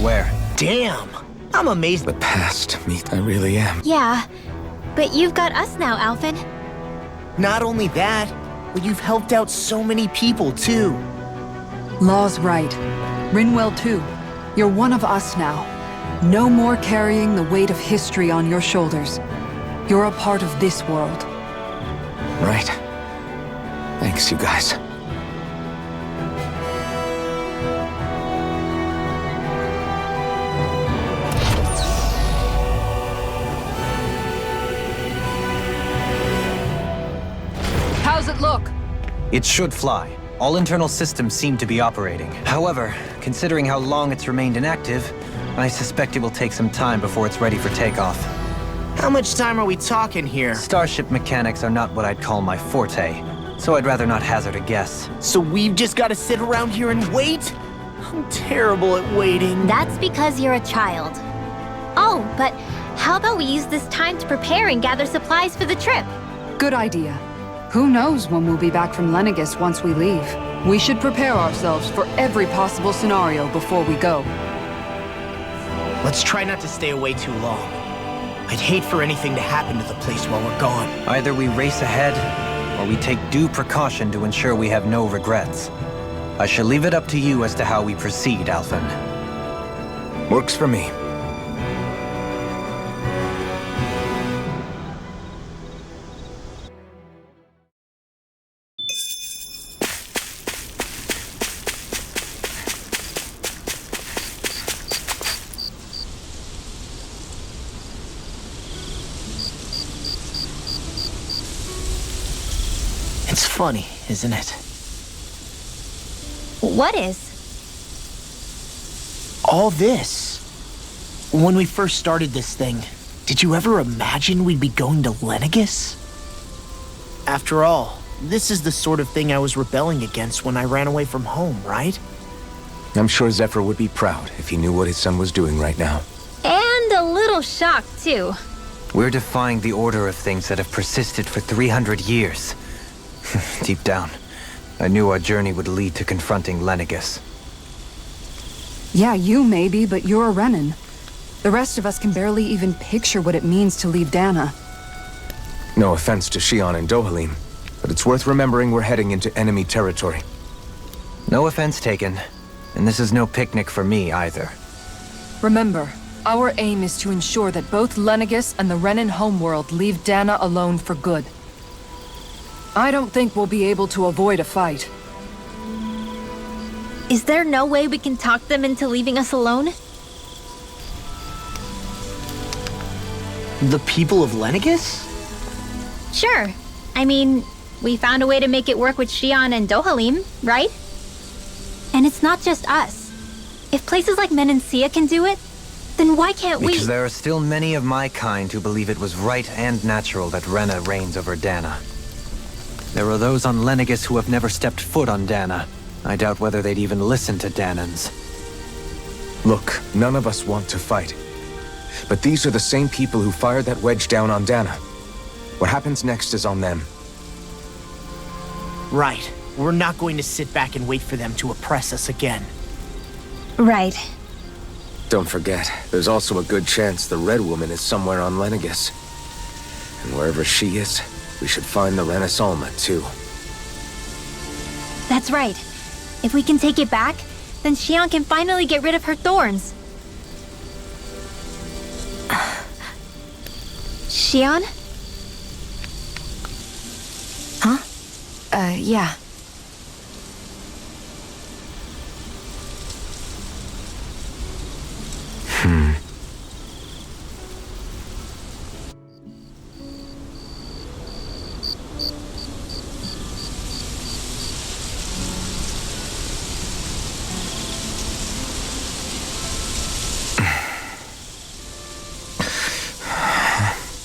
aware. Damn! I'm amazed. The past, I really am. Yeah, but you've got us now, Alphen. Not only that, but you've helped out so many people, too. Law's right. Rinwell too. You're one of us now. No more carrying the weight of history on your shoulders. You're a part of this world. Right. Thanks, you guys. How's it look? It should fly. All internal systems seem to be operating. However, considering how long it's remained inactive, I suspect it will take some time before it's ready for takeoff. How much time are we talking here? Starship mechanics are not what I'd call my forte, so I'd rather not hazard a guess. So we've just got to sit around here and wait? I'm terrible at waiting. That's because you're a child. Oh, but how about we use this time to prepare and gather supplies for the trip? Good idea. Who knows when we'll be back from Lenegis once we leave? We should prepare ourselves for every possible scenario before we go. Let's try not to stay away too long. I'd hate for anything to happen to the place while we're gone. Either we race ahead, or we take due precaution to ensure we have no regrets. I shall leave it up to you as to how we proceed, Alphen. Works for me. It's funny, isn't it? What is? All this. When we first started this thing, did you ever imagine we'd be going to Lenegis? After all, this is the sort of thing I was rebelling against when I ran away from home, right? I'm sure Zephyr would be proud if he knew what his son was doing right now. And a little shocked, too. We're defying the order of things that have persisted for 300 years. Deep down, I knew our journey would lead to confronting Lenegis. Yeah, you maybe, but you're a Renan. The rest of us can barely even picture what it means to leave Dana. No offense to Shion and Dohalim, but it's worth remembering we're heading into enemy territory. No offense taken, and this is no picnic for me either. Remember, our aim is to ensure that both Lenegis and the Renan homeworld leave Dana alone for good. I don't think we'll be able to avoid a fight. Is there no way we can talk them into leaving us alone? The people of Lenegis? Sure. I mean, we found a way to make it work with Shion and Dohalim, right? And it's not just us. If places like Menancia can do it, then why can't we? Because there are still many of my kind who believe it was right and natural that Rena reigns over Dana. There are those on Lenegis who have never stepped foot on Dana. I doubt whether they'd even listen to Danans. Look, none of us want to fight. But these are the same people who fired that wedge down on Dana. What happens next is on them. Right. We're not going to sit back and wait for them to oppress us again. Right. Don't forget, there's also a good chance the Red Woman is somewhere on Lenegis. And wherever she is, we should find the Renaissance too. That's right. If we can take it back, then Shion can finally get rid of her thorns. Shion? Huh? Yeah.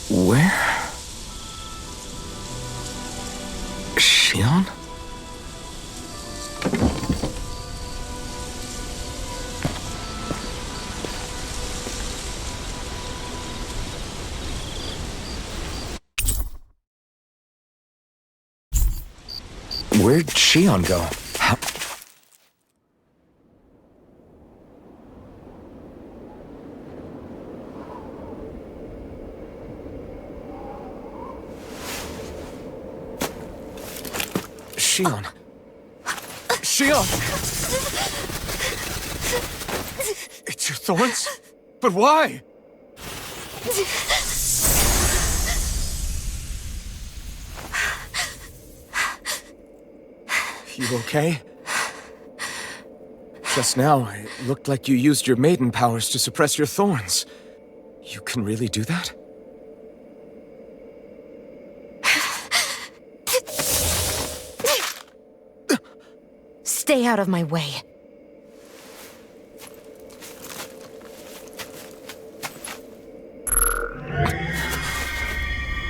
Where? Shion? Where'd Shion go? Shion! Shion! It's your thorns? But why? You okay? Just now, it looked like you used your maiden powers to suppress your thorns. You can really do that? Stay out of my way.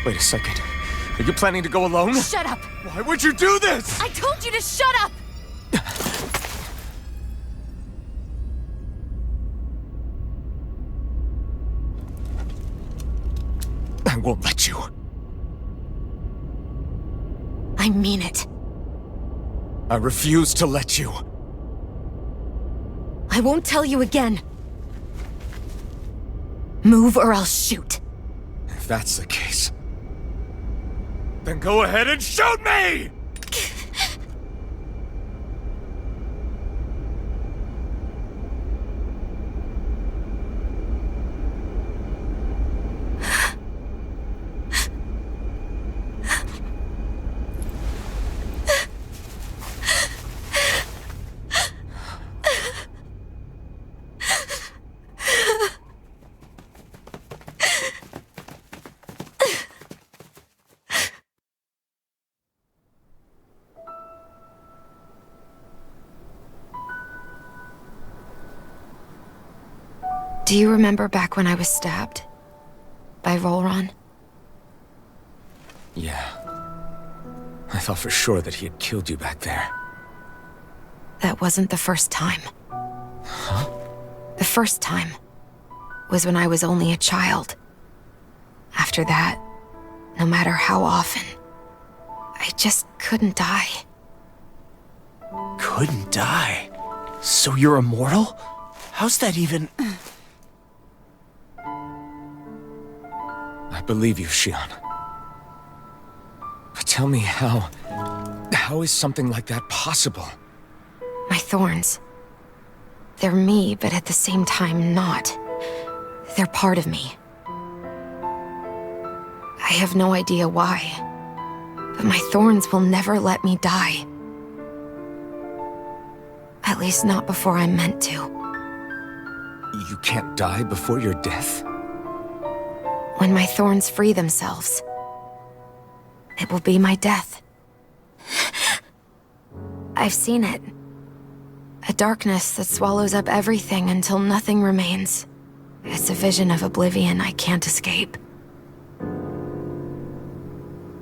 Wait a second. Are you planning to go alone? Shut up! Why would you do this? I told you to shut up! I won't let you. I mean it. I refuse to let you. I won't tell you again. Move or I'll shoot. If that's the case, then go ahead and shoot me! Do you remember back when I was stabbed? By Volron? Yeah. I thought for sure that he had killed you back there. That wasn't the first time. Huh? The first time was when I was only a child. After that, no matter how often, I just couldn't die. Couldn't die? So you're immortal? How's that even... I believe you, Shion. But tell me how is something like that possible? My thorns. They're me, but at the same time not. They're part of me. I have no idea why, but my thorns will never let me die. At least not before I'm meant to. You can't die before your death? When my thorns free themselves, it will be my death. I've seen it. A darkness that swallows up everything until nothing remains. It's a vision of oblivion I can't escape.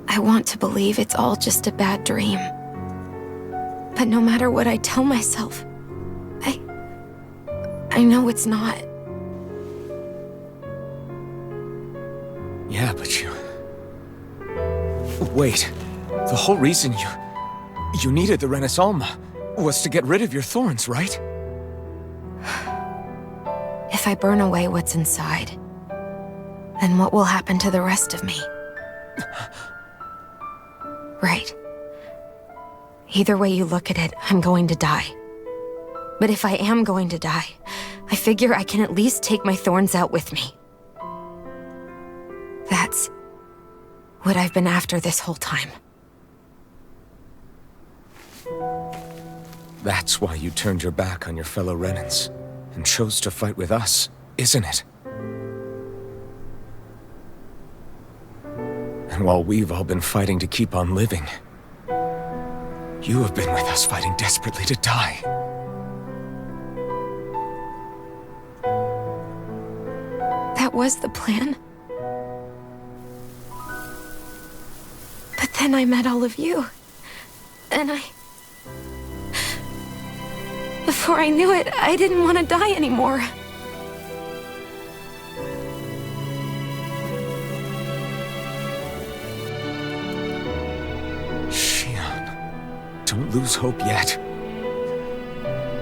I want to believe it's all just a bad dream. But no matter what I tell myself, I know it's not. Yeah, but you... Wait. The whole reason you needed the Renasolma was to get rid of your thorns, right? If I burn away what's inside, then what will happen to the rest of me? Right. Either way you look at it, I'm going to die. But if I am going to die, I figure I can at least take my thorns out with me. That's what I've been after this whole time. That's why you turned your back on your fellow Renans and chose to fight with us, isn't it? And while we've all been fighting to keep on living, you have been with us fighting desperately to die. That was the plan. But then I met all of you. And before I knew it, I didn't want to die anymore. Shion, don't lose hope yet.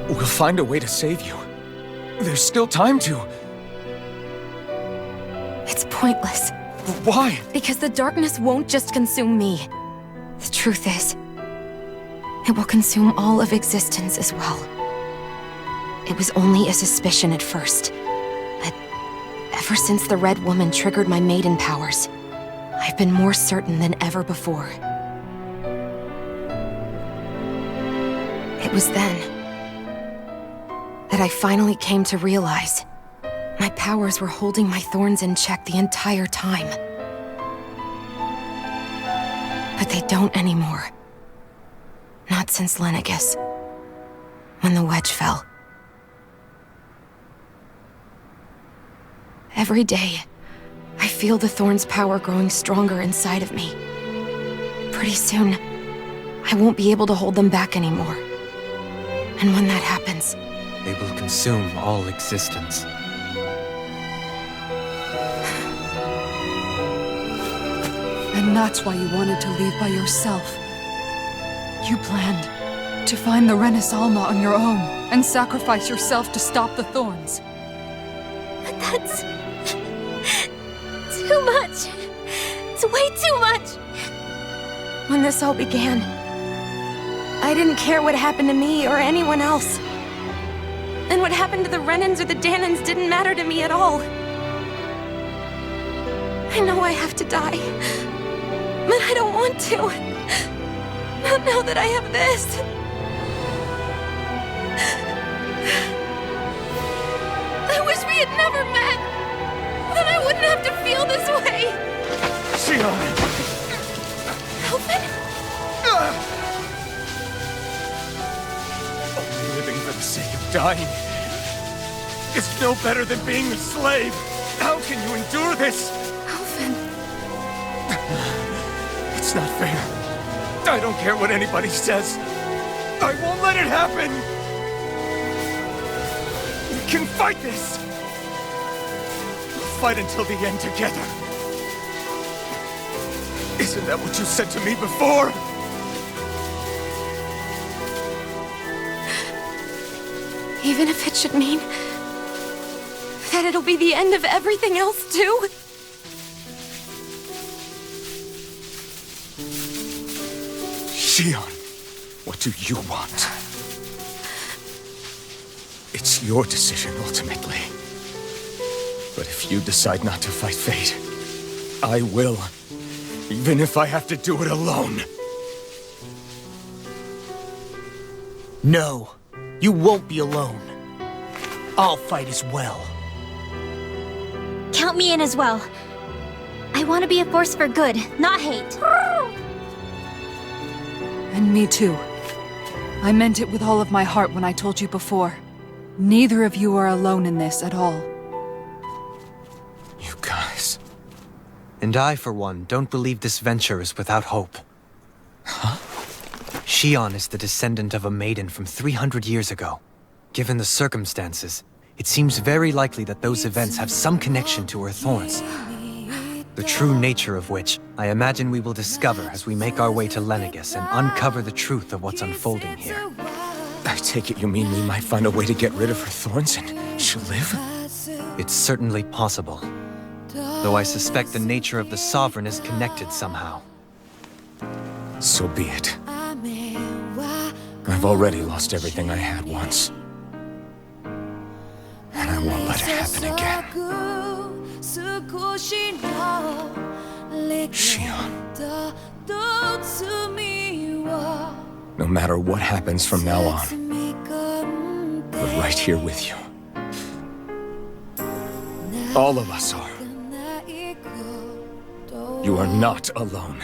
We'll find a way to save you. There's still time to. It's pointless. Why? Because the darkness won't just consume me. The truth is, It will consume all of existence as well. It was only a suspicion at first, but ever since the Red Woman triggered my maiden powers, I've been more certain than ever before. It was then that I finally came to realize my powers were holding my thorns in check the entire time. But they don't anymore. Not since Lenegis, when the wedge fell. Every day, I feel the thorn's power growing stronger inside of me. Pretty soon, I won't be able to hold them back anymore. And when that happens, They will consume all existence. And that's why you wanted to leave by yourself. You planned to find the Renis Alma on your own and sacrifice yourself to stop the thorns. But that's... too much. It's way too much. when this all began, I didn't care what happened to me or anyone else. And what happened to the Renans or the Danans didn't matter to me at all. I know I have to die, but I don't want to. Not now that I have this. I wish we had never met. Then I wouldn't have to feel this way. Shion! Elfin? Only living for the sake of dying is no better than being a slave. How can you endure this? Elfin. It's not fair. I don't care what anybody says. I won't let it happen. We can fight this. We'll fight until the end together. Isn't that what you said to me before? Even if it should mean that it'll be the end of everything else, too? Shion, what do you want? It's your decision, ultimately. But if you decide not to fight fate, I will. Even if I have to do it alone. No, you won't be alone. I'll fight as well. Count me in as well. I want to be a force for good, not hate. And me too. I meant it with all of my heart when I told you before. Neither of you are alone in this at all. You guys... And I, for one, don't believe this venture is without hope. Huh? Shion is the descendant of a maiden from 300 years ago. Given the circumstances, it seems very likely that those events have some connection to her thorns. The true nature of which, I imagine we will discover as we make our way to Lenegis and uncover the truth of what's unfolding here. I take it you mean we might find a way to get rid of her thorns and she'll live? It's certainly possible. Though I suspect the nature of the Sovereign is connected somehow. So be it. I've already lost everything I had once. And I won't let it happen again. Shion. No matter what happens from now on, we're right here with you. All of us are. You are not alone.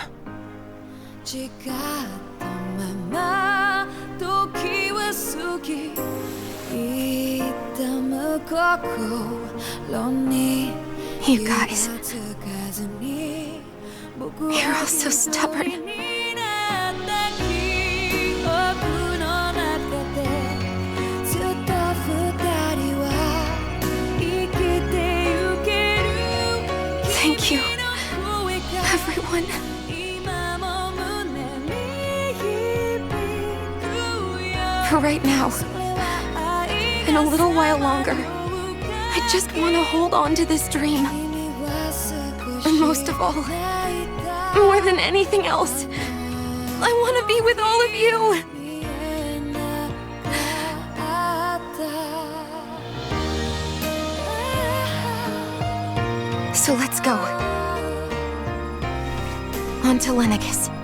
You guys. You're all so stubborn. Thank you, everyone. For right now, and a little while longer, I just want to hold on to this dream. And most of all, more than anything else, I want to be with all of you. So let's go. On to Lenegis.